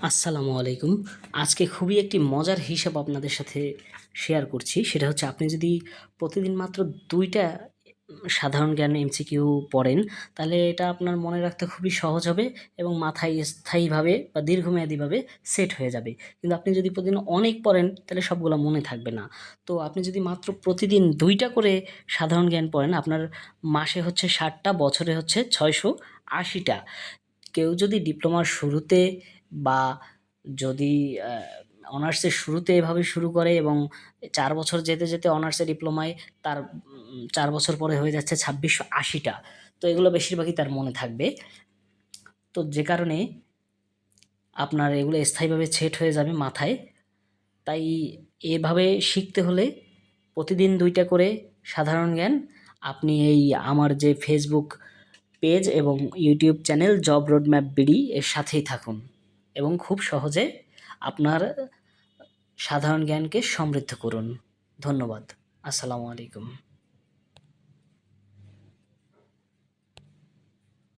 আসসালামু আলাইকুম। আজকে খুবই একটি মজার হিসাব আপনাদের সাথে শেয়ার করছি। সেটা হচ্ছে আপনি যদি প্রতিদিন মাত্র ২ টা সাধারণ জ্ঞান এমসিকিউ পড়েন, তাহলে এটা আপনার মনে রাখতে খুবই সহজ হবে এবং মাথায় স্থায়ীভাবে বা দীর্ঘমেয়াদীভাবে সেট হয়ে যাবে। কিন্তু আপনি যদি প্রতিদিন অনেক পড়েন, তাহলে সবগুলা মনে থাকবে না। তো আপনি যদি মাত্র প্রতিদিন ২ টা করে সাধারণ জ্ঞান পড়েন, আপনার মাসে হচ্ছে ৬০ টা, বছরে হচ্ছে ৬৮০ টা। কেউ যদি ডিপ্লোমার শুরুতে বা যদি অনার্সের শুরুতে এভাবে শুরু করে এবং ৪ বছর যেতে, যেতে অনার্সে ডিপ্লোমায় তার ৪ বছর পরে হয়ে যাচ্ছে ২৬৮০ টা। তো এগুলো বেশিরভাগই তার মনে থাকবে। তো যে কারণে আপনার এগুলো স্থায়ীভাবে সেট হয়ে যাবে মাথায়। তাই এভাবে শিখতে হলে প্রতিদিন ২ টা করে সাধারণ জ্ঞান আপনি এই আমার যে ফেসবুক পেজ এবং YouTube channel job roadmap BD এর সাথেই থাকুন এবং খুব সহজে আপনার সাধারণ জ্ঞানকে সমৃদ্ধ করুন। ধন্যবাদ। আসসালামু আলাইকুম।